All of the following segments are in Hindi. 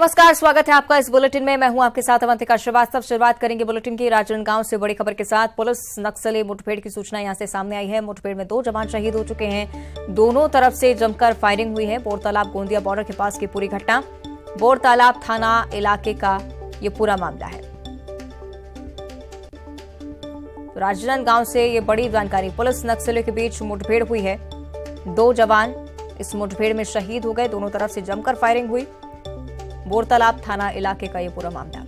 नमस्कार, स्वागत है आपका इस बुलेटिन में। मैं हूं आपके साथ अवंतिका श्रीवास्तव। शुरुआत करेंगे बुलेटिन की राजनांदगांव से बड़ी खबर के साथ। पुलिस नक्सली मुठभेड़ की सूचना यहां से सामने आई है। मुठभेड़ में 2 जवान शहीद हो चुके हैं। दोनों तरफ से जमकर फायरिंग हुई है। बोरतालाब गोंदिया बॉर्डर के पास की पूरी घटना, बोरतालाब थाना इलाके का ये पूरा मामला है। राजनांदगांव से ये बड़ी जानकारी। पुलिस नक्सलियों के बीच मुठभेड़ हुई है। 2 जवान इस मुठभेड़ में शहीद हो गए। दोनों तरफ से जमकर फायरिंग हुई। बोरतालाब थाना इलाके का ये पूरा मामला।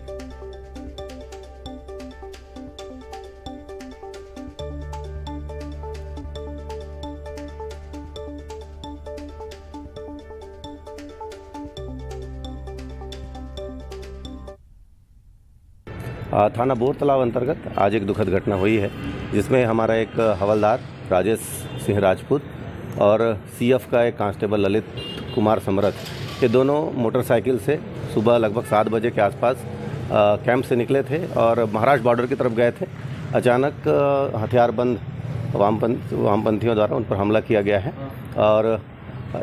थाना बोरतालाब अंतर्गत आज एक दुखद घटना हुई है, जिसमें हमारा एक हवलदार राजेश सिंह राजपूत और सीएफ का एक कांस्टेबल ललित कुमार समरथ, ये दोनों मोटरसाइकिल से सुबह लगभग 7 बजे के आसपास कैंप से निकले थे और महाराष्ट्र बॉर्डर की तरफ गए थे। अचानक हथियारबंद वामपंथियों द्वारा उन पर हमला किया गया है और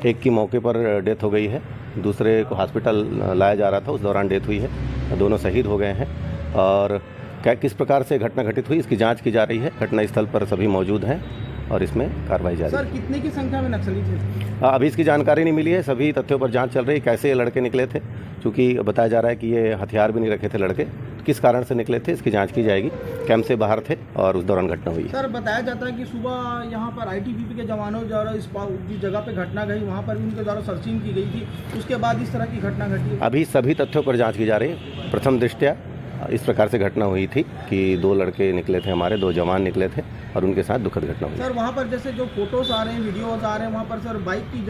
एक की मौके पर डेथ हो गई है। दूसरे को हॉस्पिटल लाया जा रहा था, उस दौरान डेथ हुई है। दोनों शहीद हो गए हैं और किस प्रकार से घटना घटित हुई इसकी जांच की जा रही है। घटनास्थल पर सभी मौजूद हैं और इसमें कार्रवाई जारी है। सर, कितने की संख्या में नक्सली थे? अभी इसकी जानकारी नहीं मिली है। सभी तथ्यों पर जांच चल रही है। कैसे ये लड़के निकले थे, क्योंकि बताया जा रहा है कि ये हथियार भी नहीं रखे थे लड़के, किस कारण से निकले थे इसकी जांच की जाएगी। कैंप से बाहर थे और उस दौरान घटना हुई। सर, बताया जाता है कि सुबह यहाँ पर आईटीबीपी के जवानों द्वारा इस जगह पे घटना गई, वहाँ पर भी उनके द्वारा सर्चिंग की गई थी। उसके बाद इस तरह की घटना घटी। अभी सभी तथ्यों पर जाँच की जा रही है। प्रथम दृष्टया इस प्रकार से घटना हुई थी कि 2 लड़के निकले थे, हमारे 2 जवान निकले थे और उनके साथ दुखद घटना हुई। सर, वहाँ पर जैसे जो फोटोज आ रहे हैं, वीडियोज आ रहे हैं, वहाँ पर सर बाइक की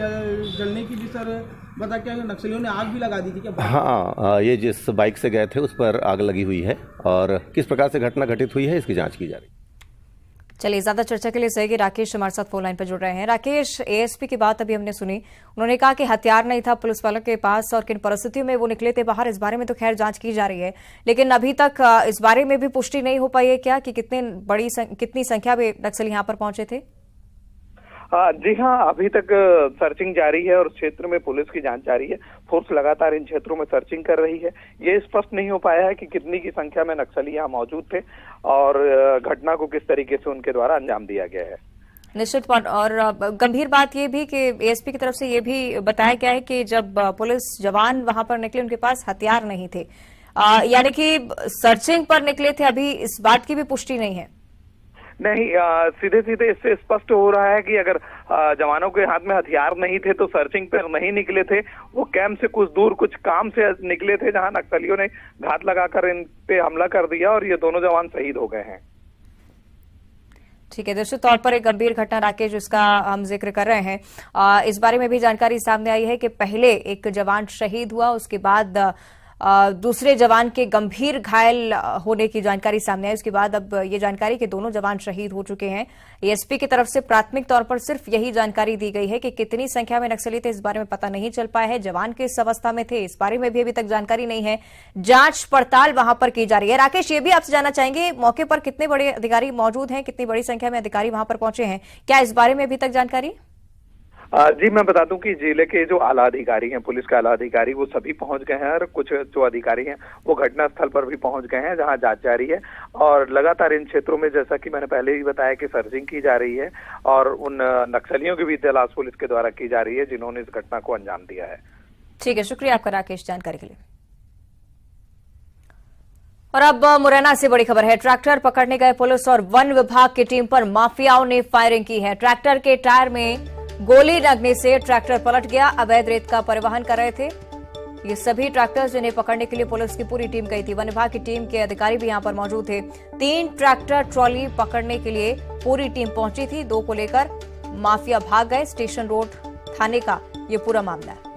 जलने की भी सर बता, क्या नक्सलियों ने आग भी लगा दी थी क्या? हाँ, ये जिस बाइक से गए थे उस पर आग लगी हुई है और किस प्रकार से घटना घटित हुई है इसकी जाँच की जा रही है। चलिए, ज्यादा चर्चा के लिए सहयोगी राकेश हमारे साथ फोन लाइन पर जुड़ रहे हैं। राकेश, एएसपी की बात अभी हमने सुनी, उन्होंने कहा कि हथियार नहीं था पुलिस वालों के पास और किन परिस्थितियों में वो निकले थे बाहर, इस बारे में तो खैर जांच की जा रही है, लेकिन अभी तक इस बारे में भी पुष्टि नहीं हो पाई है क्या कि कितनी संख्या में नक्सली यहाँ पर पहुंचे थे? जी हाँ, अभी तक सर्चिंग जारी है और क्षेत्र में पुलिस की जांच जारी है। फोर्स लगातार इन क्षेत्रों में सर्चिंग कर रही है। ये स्पष्ट नहीं हो पाया है कि कितनी की संख्या में नक्सली यहाँ मौजूद थे और घटना को किस तरीके से उनके द्वारा अंजाम दिया गया है। निश्चित। और गंभीर बात ये भी कि एएसपी की तरफ से ये भी बताया गया है कि जब पुलिस जवान वहां पर निकले उनके पास हथियार नहीं थे, यानी कि सर्चिंग पर निकले थे। अभी इस बात की भी पुष्टि नहीं है। नहीं, सीधे सीधे इससे स्पष्ट हो रहा है कि अगर जवानों के हाथ में हथियार नहीं थे तो सर्चिंग पर नहीं निकले थे। वो कैंप से कुछ दूर कुछ काम से निकले थे, जहां नक्सलियों ने घात लगाकर इन पे हमला कर दिया और ये दोनों जवान शहीद हो गए हैं। ठीक है, निश्चित तौर पर एक गंभीर घटना राकेश जिसका हम जिक्र कर रहे हैं। इस बारे में भी जानकारी सामने आई है कि पहले एक जवान शहीद हुआ, उसके बाद दूसरे जवान के गंभीर घायल होने की जानकारी सामने आई। उसके बाद अब ये जानकारी कि दोनों जवान शहीद हो चुके हैं। एएसपी की तरफ से प्राथमिक तौर पर सिर्फ यही जानकारी दी गई है कि कितनी संख्या में नक्सली थे इस बारे में पता नहीं चल पाया है। जवान किस अवस्था में थे इस बारे में भी अभी तक जानकारी नहीं है। जांच पड़ताल वहां पर की जा रही है। राकेश, ये भी आपसे जानना चाहेंगे, मौके पर कितने बड़े अधिकारी मौजूद हैं, कितनी बड़ी संख्या में अधिकारी वहां पर पहुंचे हैं, क्या इस बारे में अभी तक जानकारी? जी, मैं बता दूं कि जिले के जो आला अधिकारी हैं, पुलिस के आला अधिकारी, वो सभी पहुंच गए हैं और कुछ जो अधिकारी हैं वो घटना स्थल पर भी पहुंच गए हैं, जहां जांच जारी है। और लगातार इन क्षेत्रों में, जैसा कि मैंने पहले ही बताया, कि सर्चिंग की जा रही है और उन नक्सलियों की भी तलाश पुलिस के द्वारा की जा रही है जिन्होंने इस घटना को अंजाम दिया है। ठीक है, शुक्रिया आपका राकेश जानकारी के लिए। और अब मुरैना से बड़ी खबर है। ट्रैक्टर पकड़ने गए पुलिस और वन विभाग की टीम पर माफियाओं ने फायरिंग की है। ट्रैक्टर के टायर में गोली लगने से ट्रैक्टर पलट गया। अवैध रेत का परिवहन कर रहे थे ये सभी ट्रैक्टर्स, जिन्हें पकड़ने के लिए पुलिस की पूरी टीम गई थी। वन विभाग की टीम के अधिकारी भी यहां पर मौजूद थे। 3 ट्रैक्टर ट्रॉली पकड़ने के लिए पूरी टीम पहुंची थी। 2 को लेकर माफिया भाग गए। स्टेशन रोड थाने का ये पूरा मामला है।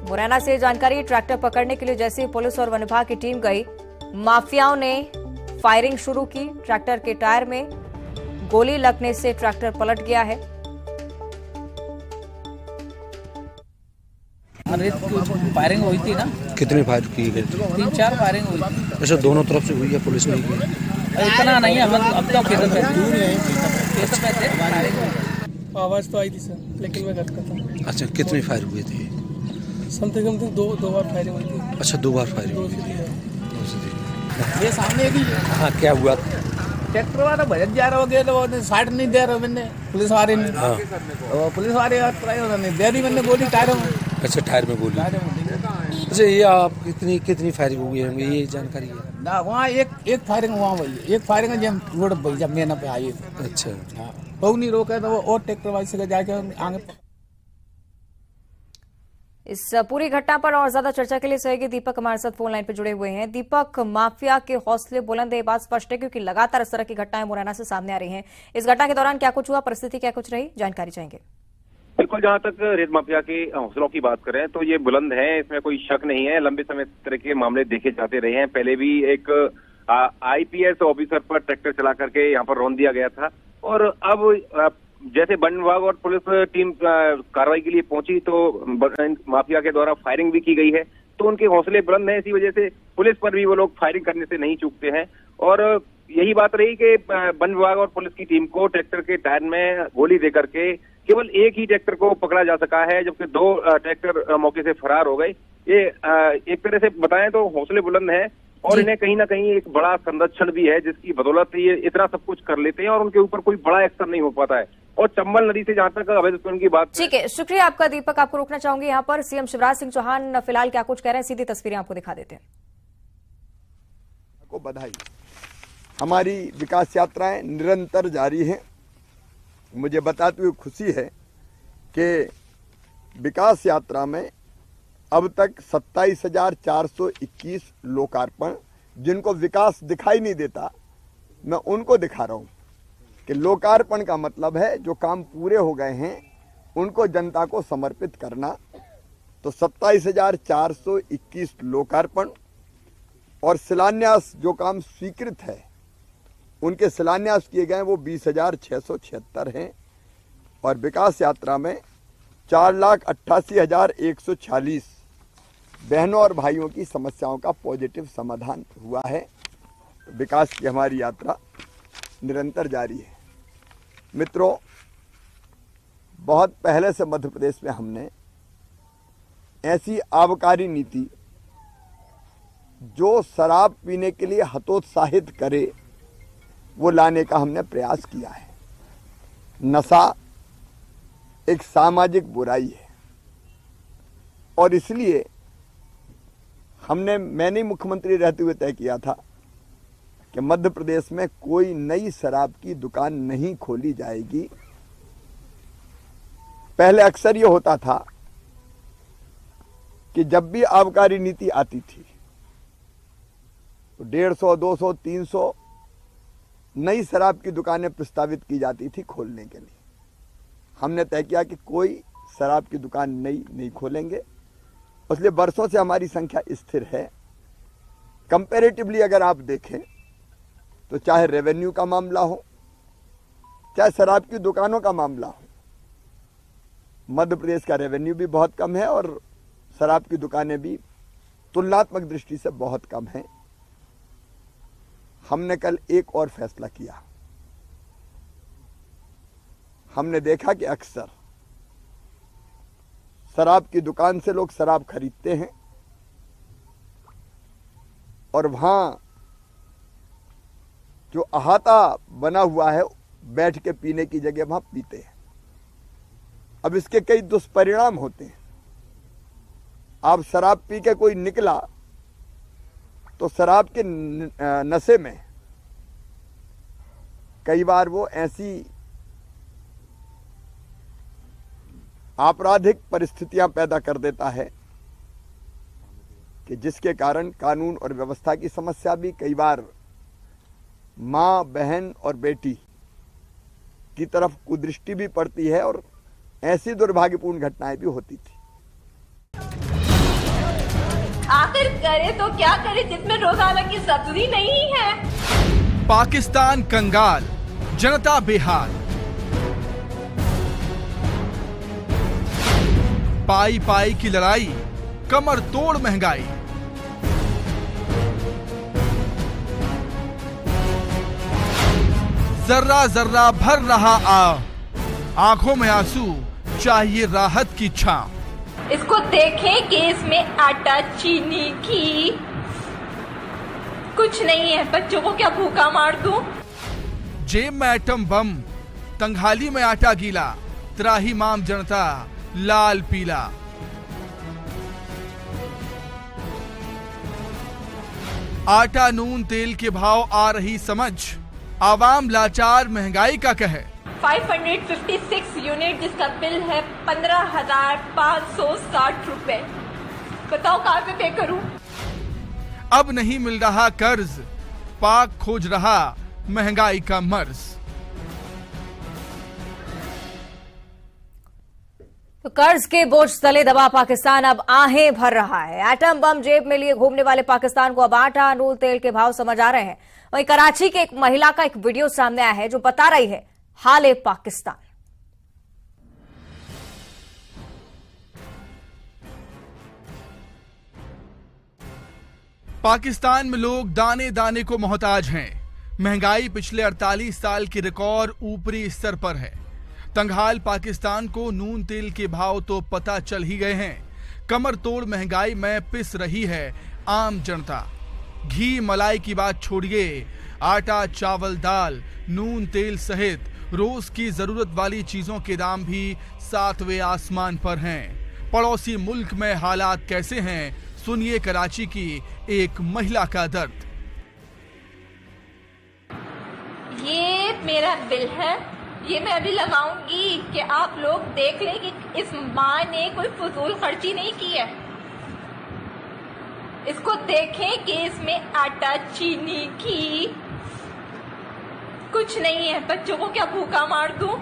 मुरैना से जानकारी, ट्रैक्टर पकड़ने के लिए जैसे ही पुलिस और वन विभाग की टीम गई, माफियाओं ने फायरिंग शुरू की। ट्रैक्टर के टायर में गोली लगने से ट्रैक्टर पलट गया है। फायरिंग हुई थी ना? कितनी फायर की गई? 3-4 फायरिंग हुई थी। ऐसे दोनों तरफ से हुई है, पुलिस ने की? इतना नहीं है, अब तो खेत पे थे। आवाज तो आई थी सर, लेकिन मैं घर का था। अच्छा, कितनी फायर हुए थे? समथिंग दो बार फायरिंग हुई थी। अच्छा, 2 बार फायरिंग हुई थी। ये सामने भी हाँ, क्या हुआ? ट्रैक्टर वाला भजन जा रहा हो गया, तो साइड नहीं दे रहा मैंने, पुलिस वाले ने। तो पुलिस वाले नहीं दे दी मैंने गोली टायर में। अच्छा, टायर में गोली। अच्छा, ये आप कितनी फायरिंग हुई है, ये जानकारी है ना? वहाँ एक फायरिंग वहाँ हुई, एक फायरिंग जब रोड पर जब मेना पे आई। अच्छा, वो नहीं रोका तो वो और ट्रैक्टर वाले से जाके आगे। इस पूरी घटना पर और ज्यादा चर्चा के लिए सहयोगी दीपक हमारे साथ फोन लाइन पर जुड़े हुए हैं। दीपक, माफिया के हौसले बुलंद है, ये बात स्पष्ट है, क्योंकि लगातार इस तरह की घटनाएं मुरैना से सामने आ रही हैं। इस घटना के दौरान क्या कुछ हुआ, परिस्थिति क्या कुछ रही, जानकारी चाहेंगे। बिल्कुल, जहां तक रेत माफिया के हौसलों की बात करें तो ये बुलंद है, इसमें कोई शक नहीं है। लंबे समय इस तरह के मामले देखे जाते रहे हैं। पहले भी एक IPS ऑफिसर पर ट्रैक्टर चला करके यहाँ पर रौंद दिया गया था, और अब जैसे वन विभाग और पुलिस टीम कार्रवाई के लिए पहुंची तो माफिया के द्वारा फायरिंग भी की गई है। तो उनके हौसले बुलंद हैं, इसी वजह से पुलिस पर भी वो लोग फायरिंग करने से नहीं चूकते हैं। और यही बात रही कि वन विभाग और पुलिस की टीम को ट्रैक्टर के टायर में गोली देकर के केवल एक ही ट्रैक्टर को पकड़ा जा सका है, जबकि 2 ट्रैक्टर मौके से फरार हो गए। ये एक तरह से बताएं तो हौसले बुलंद है, और इन्हें कहीं ना कहीं एक बड़ा संरक्षण भी है, जिसकी बदौलत ये इतना सब कुछ कर लेते हैं और उनके ऊपर कोई बड़ा एक्शन नहीं हो पाता है। और चंबल नदी से जहां तक अवैध उत्खनन की बात, ठीक है, शुक्रिया आपका दीपक। आपको रोकना चाहूंगी यहाँ पर। सीएम शिवराज सिंह चौहान फिलहाल क्या कुछ कह रहे हैं, सीधी तस्वीरें आपको दिखा देते हैं। को बधाई। हमारी विकास यात्राएं निरंतर जारी हैं। मुझे बताते हुए खुशी है कि विकास यात्रा में अब तक 27,421 लोकार्पण, जिनको विकास दिखाई नहीं देता, मैं उनको दिखा रहा हूँ कि लोकार्पण का मतलब है जो काम पूरे हो गए हैं उनको जनता को समर्पित करना। तो 27,421 लोकार्पण, और शिलान्यास जो काम स्वीकृत है उनके शिलान्यास किए गए वो 20,676 हैं। और विकास यात्रा में 4,88,146 बहनों और भाइयों की समस्याओं का पॉजिटिव समाधान हुआ है। विकास की हमारी यात्रा निरंतर जारी है। मित्रों, बहुत पहले से मध्य प्रदेश में हमने ऐसी आबकारी नीति जो शराब पीने के लिए हतोत्साहित करे वो लाने का हमने प्रयास किया है। नशा एक सामाजिक बुराई है, और इसलिए मैंने मुख्यमंत्री रहते हुए तय किया था कि मध्य प्रदेश में कोई नई शराब की दुकान नहीं खोली जाएगी। पहले अक्सर ये होता था कि जब भी आबकारी नीति आती थी तो 150, 200, 300 नई शराब की दुकानें प्रस्तावित की जाती थी खोलने के लिए। हमने तय किया कि कोई शराब की दुकान नई नहीं खोलेंगे, इसलिए वर्षों से हमारी संख्या स्थिर है। कंपैरेटिवली अगर आप देखें तो चाहे रेवेन्यू का मामला हो, चाहे शराब की दुकानों का मामला हो, मध्य प्रदेश का रेवेन्यू भी बहुत कम है और शराब की दुकानें भी तुलनात्मक दृष्टि से बहुत कम हैं। हमने कल एक और फैसला किया। हमने देखा कि अक्सर शराब की दुकान से लोग शराब खरीदते हैं और वहां जो अहाता बना हुआ है बैठ के पीने की जगह वहां पीते हैं। अब इसके कई दुष्परिणाम होते हैं। आप शराब पी के कोई निकला तो शराब के नशे में कई बार वो ऐसी आपराधिक परिस्थितियां पैदा कर देता है कि जिसके कारण कानून और व्यवस्था की समस्या भी, कई बार मां, बहन और बेटी की तरफ कुदृष्टि भी पड़ती है और ऐसी दुर्भाग्यपूर्ण घटनाएं भी होती थी। आखिर करे तो क्या करे जिसमें रोजाना की सब्जी नहीं है। पाकिस्तान कंगाल, जनता बेहाल। पाई पाई की लड़ाई, कमर तोड़ महंगाई। जर्रा जर्रा भर रहा आंखों में आंसू, चाहिए राहत की छांव। इसको देखें कि इसमें आटा चीनी घी कुछ नहीं है, बच्चों को क्या भूखा मार दूं? जेब में एटम बम, तंगहाली में आटा गीला, त्राहिमाम जनता लाल पीला। आटा नून तेल के भाव आ रही समझ, आवाम लाचार महंगाई का कहे। 556 यूनिट जिसका बिल है 15,560 रुपए। बताओ कहाँ पे पे करूं? अब नहीं मिल रहा कर्ज, पाक खोज रहा महंगाई का मर्ज। तो कर्ज के बोझ तले दबा पाकिस्तान अब आहें भर रहा है। एटम बम जेब में लिए घूमने वाले पाकिस्तान को अब आटा नून तेल के भाव समझ आ रहे हैं। वहीं कराची के एक महिला का एक वीडियो सामने आया है जो बता रही है हाल पाकिस्तान। पाकिस्तान में लोग दाने दाने को मोहताज हैं। महंगाई पिछले 48 साल के रिकॉर्ड ऊपरी स्तर पर है। तंगहाल पाकिस्तान को नून तेल के भाव तो पता चल ही गए हैं। कमर तोड़ महंगाई में पिस रही है आम जनता। घी मलाई की बात छोड़िए, आटा चावल दाल नून तेल सहित रोज की जरूरत वाली चीजों के दाम भी 7वें आसमान पर हैं। पड़ोसी मुल्क में हालात कैसे हैं, सुनिए कराची की एक महिला का दर्द। ये मेरा बिल है, ये मैं अभी लगाऊंगी कि आप लोग देख लें कि इस माँ ने कोई फजूल खर्ची नहीं की है। इसको देखें कि इसमें आटा चीनी घी कुछ नहीं है, बच्चों को क्या भूखा मार दूं?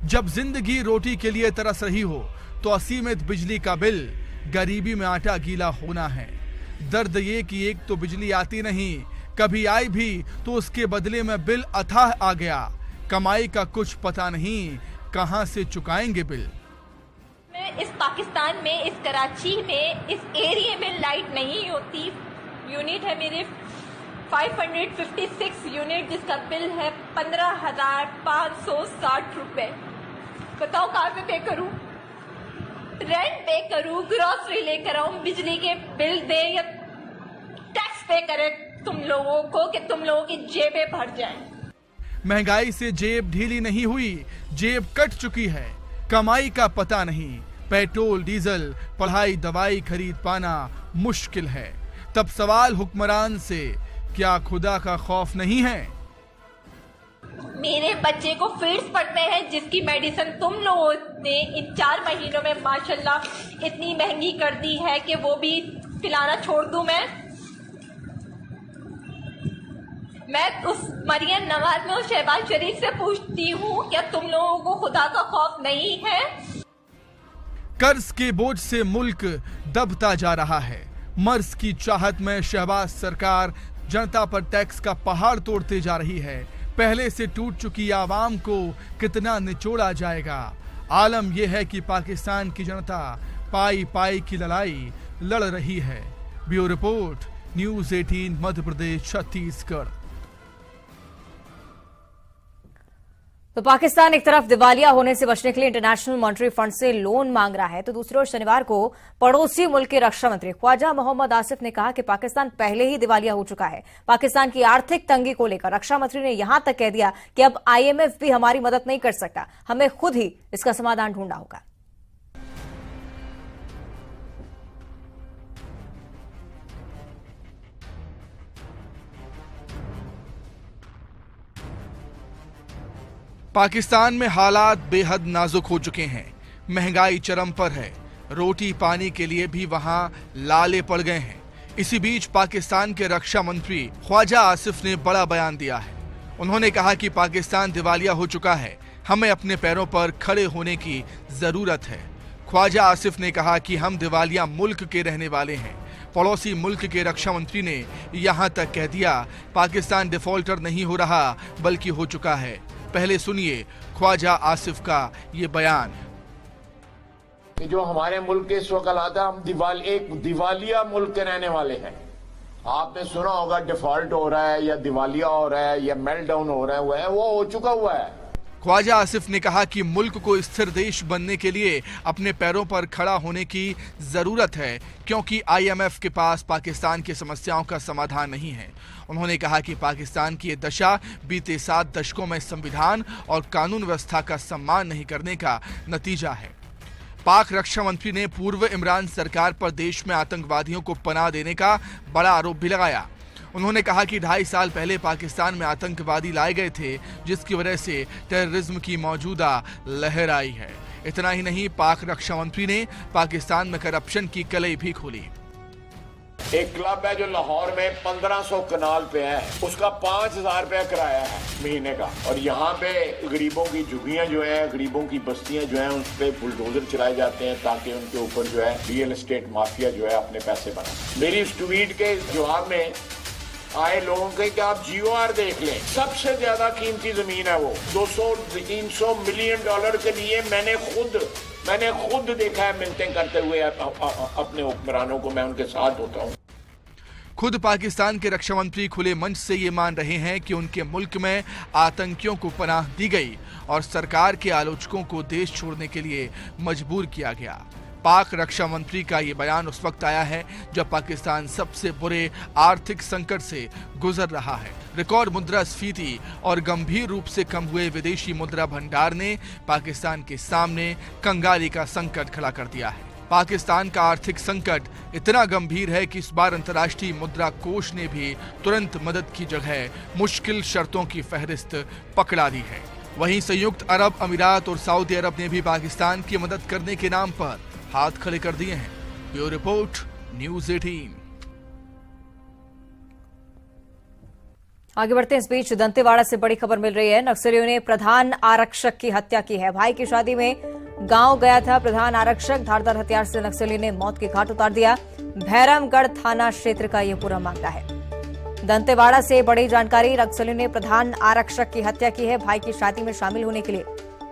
जब जिंदगी रोटी के लिए तरस रही हो तो असीमित बिजली का बिल, गरीबी में आटा गीला होना है। दर्द ये कि एक तो बिजली आती नहीं, कभी आई भी तो उसके बदले में बिल अथाह आ गया। कमाई का कुछ पता नहीं, कहां से चुकाएंगे बिल। इस पाकिस्तान में, इस कराची में, इस एरिया में लाइट नहीं होती। यूनिट है मेरे 556 यूनिट जिसका बिल है 15,560 रुपए। बताओ कहाँ पे करूं? रेंट पे करूं, ग्रोसरी लेकर आऊं, बिजली के बिल दे या टैक्स पे करे तुम लोगों को कि तुम लोगों की जेबें भर जाएं। महंगाई से जेब ढीली नहीं हुई, जेब कट चुकी है। कमाई का पता नहीं, पेट्रोल डीजल पढ़ाई दवाई खरीद पाना मुश्किल है। तब सवाल हुक्मरान से, क्या खुदा का खौफ नहीं है? मेरे बच्चे को फीड्स पड़ते हैं जिसकी मेडिसिन तुम लोगों ने इन 4 महीनों में माशाल्लाह इतनी महंगी कर दी है कि वो भी पिलाना छोड़ दूं मैं उस मरियम नवाज में उस शहबाज शरीफ से पूछती हूँ, क्या तुम लोगों को खुदा का खौफ नहीं है? कर्ज के बोझ से मुल्क दबता जा रहा है। मर्ज की चाहत में शहबाज सरकार जनता पर टैक्स का पहाड़ तोड़ते जा रही है। पहले से टूट चुकी आवाम को कितना निचोड़ा जाएगा। आलम यह है कि पाकिस्तान की जनता पाई पाई की लड़ाई लड़ रही है। Bureau report, news 18 Madhya Pradesh Chhattisgarh. तो पाकिस्तान एक तरफ दिवालिया होने से बचने के लिए इंटरनेशनल मॉनेटरी फंड से लोन मांग रहा है, तो दूसरी ओर शनिवार को पड़ोसी मुल्क के रक्षा मंत्री ख्वाजा मोहम्मद आसिफ ने कहा कि पाकिस्तान पहले ही दिवालिया हो चुका है। पाकिस्तान की आर्थिक तंगी को लेकर रक्षा मंत्री ने यहां तक कह दिया कि अब IMF भी हमारी मदद नहीं कर सकता, हमें खुद ही इसका समाधान ढूंढना होगा। पाकिस्तान में हालात बेहद नाजुक हो चुके हैं। महंगाई चरम पर है, रोटी पानी के लिए भी वहां लाले पड़ गए हैं। इसी बीच पाकिस्तान के रक्षा मंत्री ख्वाजा आसिफ ने बड़ा बयान दिया है। उन्होंने कहा कि पाकिस्तान दिवालिया हो चुका है, हमें अपने पैरों पर खड़े होने की जरूरत है। ख्वाजा आसिफ ने कहा कि हम दिवालिया मुल्क के रहने वाले हैं। पड़ोसी मुल्क के रक्षा मंत्री ने यहां तक कह दिया, पाकिस्तान डिफॉल्टर नहीं हो रहा बल्कि हो चुका है। पहले सुनिए ख्वाजा आसिफ का ये बयान। जो हमारे मुल्क के इस वक्त हालात, हम एक दिवालिया मुल्क के रहने वाले हैं। आपने सुना होगा डिफॉल्ट हो रहा है या दिवालिया हो रहा है या मेल्टडाउन हो रहा है, वो हो चुका हुआ है। ख्वाजा आसिफ ने कहा कि मुल्क को स्थिर देश बनने के लिए अपने पैरों पर खड़ा होने की जरूरत है, क्योंकि IMF के पास पाकिस्तान की समस्याओं का समाधान नहीं है। उन्होंने कहा कि पाकिस्तान की ये दशा बीते 7 दशकों में संविधान और कानून व्यवस्था का सम्मान नहीं करने का नतीजा है। पाक रक्षा मंत्री ने पूर्व इमरान सरकार पर देश में आतंकवादियों को पनाह देने का बड़ा आरोप भी लगाया। उन्होंने कहा कि 2.5 साल पहले पाकिस्तान में आतंकवादी लाए गए थे, जिसकी वजह से टेररिज्म की मौजूदा लहर आई है। इतना ही नहीं, पाक रक्षा मंत्री ने पाकिस्तान में करप्शन की कलई भी खोली। एक क्लब है जो लाहौर में 1500 कनाल पे है, उसका 5000 रुपया किराया है महीने का, और यहाँ पे गरीबों की झुग्गियां जो है, गरीबों की बस्तियां जो है, उस पे बुलडोजर चलाए जाते हैं ताकि उनके ऊपर जो है रियल एस्टेट माफिया जो है अपने पैसे बनाए। मेरी इस ट्वीट के जवाब में आए लोगों के कि आप GOR देख लें, सबसे ज्यादा कीमती जमीन है वो। 200-300 मिलियन डॉलर के लिए मैंने खुद देखा है मिन्नतें करते हुए अपने हुक्मरानों को, मैं उनके साथ होता हूँ। खुद पाकिस्तान के रक्षा मंत्री खुले मंच से ये मान रहे हैं कि उनके मुल्क में आतंकियों को पनाह दी गई और सरकार के आलोचकों को देश छोड़ने के लिए मजबूर किया गया। पाक रक्षा मंत्री का ये बयान उस वक्त आया है जब पाकिस्तान सबसे बुरे आर्थिक संकट से गुजर रहा है। रिकॉर्ड मुद्रास्फीति और गंभीर रूप से कम हुए विदेशी मुद्रा भंडार ने पाकिस्तान के सामने कंगाली का संकट खड़ा कर दिया है। पाकिस्तान का आर्थिक संकट इतना गंभीर है कि इस बार अंतर्राष्ट्रीय मुद्रा कोष ने भी तुरंत मदद की जगह मुश्किल शर्तों की फहरिस्त पकड़ा दी है। वहीं संयुक्त अरब अमीरात और सऊदी अरब ने भी पाकिस्तान की मदद करने के नाम पर हाथ खड़े कर दिए हैं। Bureau report, news 18। आगे बढ़ते हैं। इस बीच दंतेवाड़ा से बड़ी खबर मिल रही है। नक्सलियों ने प्रधान आरक्षक की हत्या की है। भाई की शादी में गांव गया था प्रधान आरक्षक, धारदार हथियार से नक्सली ने मौत के घाट उतार दिया। भैरमगढ़ थाना क्षेत्र का यह पूरा मामला है। दंतेवाड़ा से बड़ी जानकारी। नक्सलियों ने प्रधान आरक्षक की हत्या की है। भाई की शादी में शामिल होने के लिए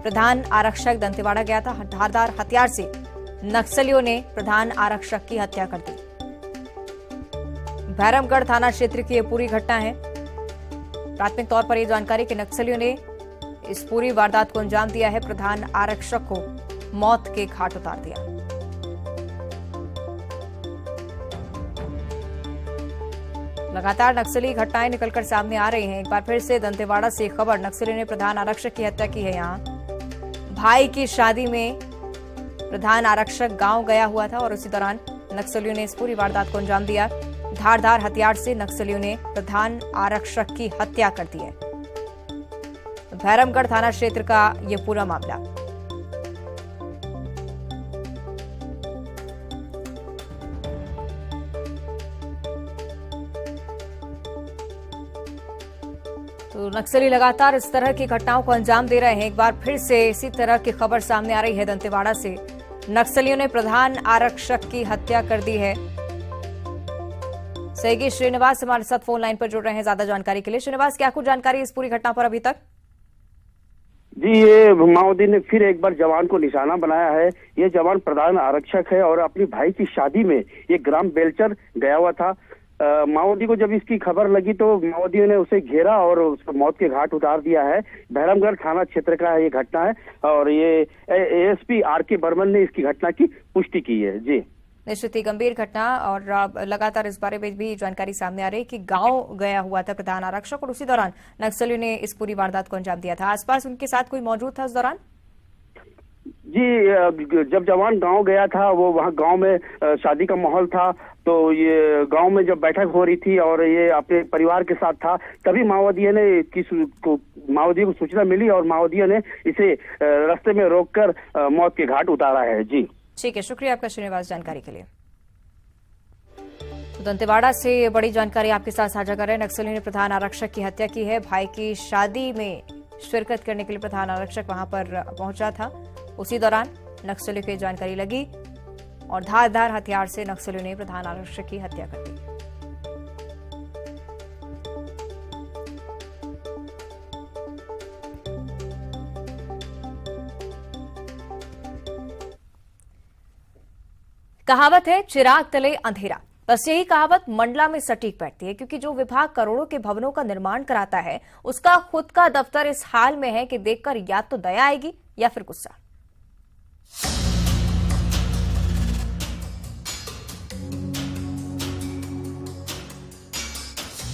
प्रधान आरक्षक दंतेवाड़ा गया था। धारदार हथियार से नक्सलियों ने प्रधान आरक्षक की हत्या कर दी। भैरमगढ़ थाना क्षेत्र की यह पूरी घटना है। प्राथमिक तौर पर यह जानकारी कि नक्सलियों ने इस पूरी वारदात को अंजाम दिया है। प्रधान आरक्षक को मौत के घाट उतार दिया। लगातार नक्सली घटनाएं निकलकर सामने आ रही हैं। एक बार फिर से दंतेवाड़ा से खबर। नक्सलियों ने प्रधान आरक्षक की हत्या की है। यहां भाई की शादी में प्रधान आरक्षक गांव गया हुआ था और उसी दौरान नक्सलियों ने इस पूरी वारदात को अंजाम दिया। धारदार हथियार से नक्सलियों ने प्रधान आरक्षक की हत्या कर दी है। भैरमगढ़ थाना क्षेत्र का यह पूरा मामला। तो नक्सली लगातार इस तरह की घटनाओं को अंजाम दे रहे हैं। एक बार फिर से इसी तरह की खबर सामने आ रही है। दंतेवाड़ा से नक्सलियों ने प्रधान आरक्षक की हत्या कर दी है। सहयोगी श्रीनिवास हमारे साथ फोन लाइन पर जुड़ रहे हैं ज्यादा जानकारी के लिए। श्रीनिवास, क्या कुछ जानकारी इस पूरी घटना पर अभी तक? जी, ये माओवादी ने फिर एक बार जवान को निशाना बनाया है। ये जवान प्रधान आरक्षक है और अपनी भाई की शादी में ये ग्राम बेलचर गया हुआ था। माओवादी को जब इसकी खबर लगी तो माओवादियों ने उसे घेरा और उसको मौत के घाट उतार दिया है। भैरमगढ़ थाना क्षेत्र का ये घटना है और ये ASP RK बर्मन ने इसकी घटना की पुष्टि की है। जी, निश्चित ही गंभीर घटना और लगातार इस बारे में भी जानकारी सामने आ रही है कि गांव गया हुआ था प्रधान आरक्षक और उसी दौरान नक्सलियों ने इस पूरी वारदात को अंजाम दिया था। आसपास उनके साथ कोई मौजूद था उस दौरान? जी, जब जवान गांव गया था वो वहां गांव में शादी का माहौल था, तो ये गांव में जब बैठक हो रही थी और ये अपने परिवार के साथ था, तभी माओवादियों को सूचना मिली और माओवादियों ने इसे रास्ते में रोककर मौत के घाट उतारा है। जी, ठीक है, शुक्रिया आपका श्रीनिवास जानकारी के लिए। तो दंतेवाड़ा से बड़ी जानकारी आपके साथ साझा कर रहे हैं। नक्सलियों ने प्रधान आरक्षक की हत्या की है। भाई की शादी में शिरकत करने के लिए प्रधान आरक्षक वहां पर पहुंचा था। उसी दौरान नक्सलियों की जानकारी लगी और धारदार हथियार से नक्सलियों ने प्रधान आरक्षक की हत्या कर दी। कहावत है, चिराग तले अंधेरा। बस यही कहावत मंडला में सटीक बैठती है, क्योंकि जो विभाग करोड़ों के भवनों का निर्माण कराता है उसका खुद का दफ्तर इस हाल में है कि देखकर या तो दया आएगी या फिर गुस्सा।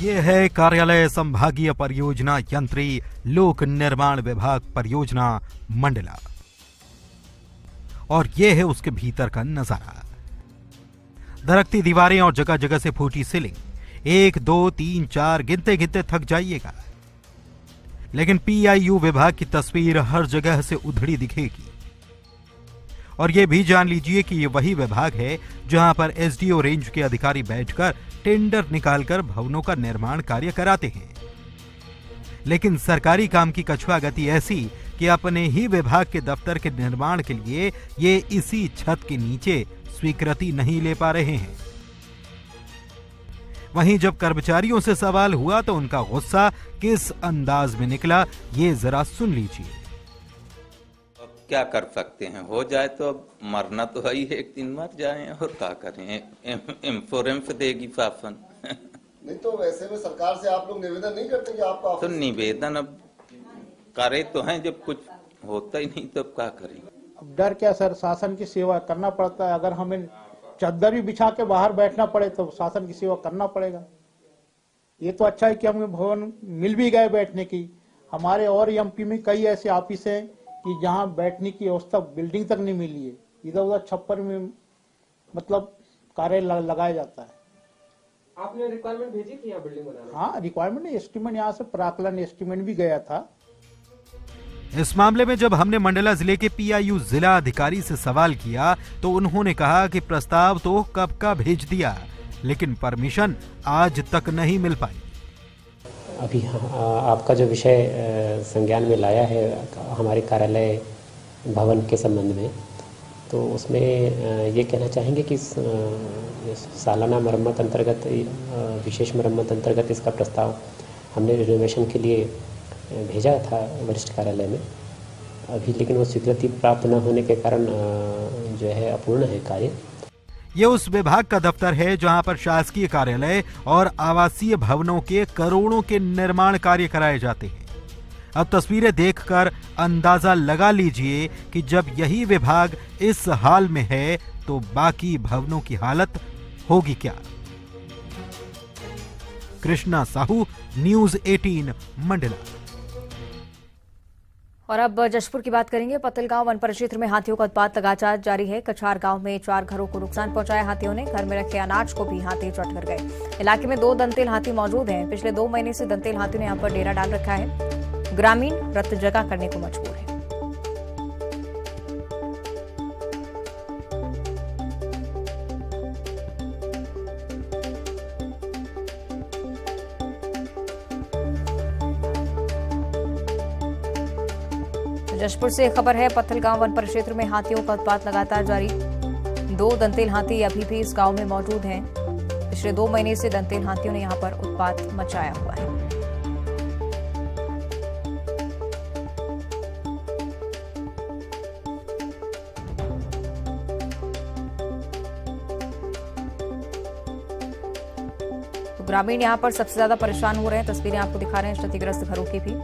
ये है कार्यालय संभागीय परियोजना यंत्री लोक निर्माण विभाग परियोजना मंडला, और ये है उसके भीतर का नजारा। दरकती दीवारें और जगह जगह से फूटी सीलिंग, 1 2 3 4 गिनते गिनते थक जाइएगा। लेकिन पीआईयू विभाग की तस्वीर हर जगह से उधड़ी दिखेगी। और ये भी जान लीजिए कि ये वही विभाग है जहां पर एसडीओ रेंज के अधिकारी बैठकर टेंडर निकालकर भवनों का निर्माण कार्य कराते हैं। लेकिन सरकारी काम की कछुआ गति ऐसी कि अपने ही विभाग के दफ्तर के निर्माण के लिए ये इसी छत के नीचे स्वीकृति नहीं ले पा रहे हैं। वहीं जब कर्मचारियों से सवाल हुआ तो उनका गुस्सा किस अंदाज में निकला, ये जरा सुन लीजिए। क्या कर सकते हैं, हो जाए तो अब मरना तो है ही, एक दिन मर जाएं और क्या करें, इंश्योरेंस देगी शासन। नहीं तो वैसे में सरकार से आप लोग निवेदन नहीं करते कि आपका तो निवेदन अब करे तो हैं, जब कुछ होता ही नहीं तो अब क्या करें। अब डर क्या सर, शासन की सेवा करना पड़ता है। अगर हमें चद्दर भी बिछा के बाहर बैठना पड़े तो शासन की सेवा करना पड़ेगा। ये तो अच्छा है कि हमें भवन मिल भी गए बैठने की। हमारे और एमपी में कई ऐसे ऑफिस हैं कि जहां बैठने की व्यवस्था बिल्डिंग तक नहीं मिली है, इधर उधर छप्पर में मतलब कार्य लगाया जाता है। आपने रिक्वायरमेंट भेजी थी यहाँ बिल्डिंग बनाने? हाँ, रिक्वायरमेंट एस्टीमेट यहाँ से प्राकलन एस्टीमेट भी गया था। इस मामले में जब हमने मंडला जिले के पीआईयू जिला अधिकारी से सवाल किया तो उन्होंने कहा कि प्रस्ताव तो कब का भेज दिया, लेकिन परमिशन आज तक नहीं मिल पाई। अभी आपका जो विषय संज्ञान में लाया है हमारे कार्यालय भवन के संबंध में, तो उसमें ये कहना चाहेंगे कि सालाना मरम्मत अंतर्गत, विशेष मरम्मत अंतर्गत इसका प्रस्ताव हमने रिनोवेशन के लिए भेजा था वरिष्ठ कार्यालय में अभी, लेकिन वो स्वीकृति प्राप्त न होने के कारण जो है अपूर्ण है कार्य। ये उस विभाग का दफ्तर है जहां पर शासकीय कार्यालय और आवासीय भवनों के करोड़ों के निर्माण कार्य कराए जाते हैं। अब तस्वीरें देखकर अंदाजा लगा लीजिए कि जब यही विभाग इस हाल में है तो बाकी भवनों की हालत होगी क्या। कृष्णा साहू, न्यूज़ 18 मंडला। और अब जशपुर की बात करेंगे। पतलगांव वन परिक्षेत्र में हाथियों का उत्पात लगातार जारी है। कछार गांव में 4 घरों को नुकसान पहुंचाया हाथियों ने। घर में रखे अनाज को भी हाथी चट कर गए। इलाके में 2 दंतेल हाथी मौजूद हैं। पिछले 2 महीने से दंतेल हाथियों ने यहां पर डेरा डाल रखा है। ग्रामीण रत जगह करने को मजबूर है। जशपुर से खबर है, पत्थलगांव वन परिक्षेत्र में हाथियों का उत्पात लगातार जारी। 2 दंतेल हाथी अभी भी इस गांव में मौजूद हैं। पिछले 2 महीने से दंतेल हाथियों ने यहां पर उत्पात मचाया हुआ है। तो ग्रामीण यहां पर सबसे ज्यादा परेशान हो रहे हैं। तस्वीरें आपको दिखा रहे हैं क्षतिग्रस्त घरों की भी।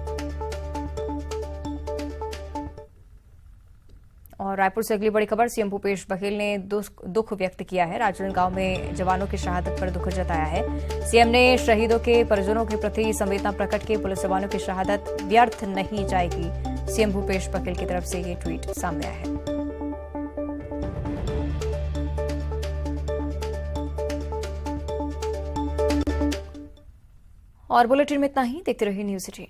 और रायपुर से अगली बड़ी खबर, सीएम भूपेश बघेल ने दुख व्यक्त किया है। राजनांदगांव में जवानों की शहादत पर दुख जताया है। सीएम ने शहीदों के परिजनों के प्रति संवेदना प्रकट की। पुलिस जवानों की शहादत व्यर्थ नहीं जाएगी, सीएम भूपेश बघेल की तरफ से ये ट्वीट सामने आया है। और बुलेटिन में इतना ही। देखते रहिए न्यूज़ 18।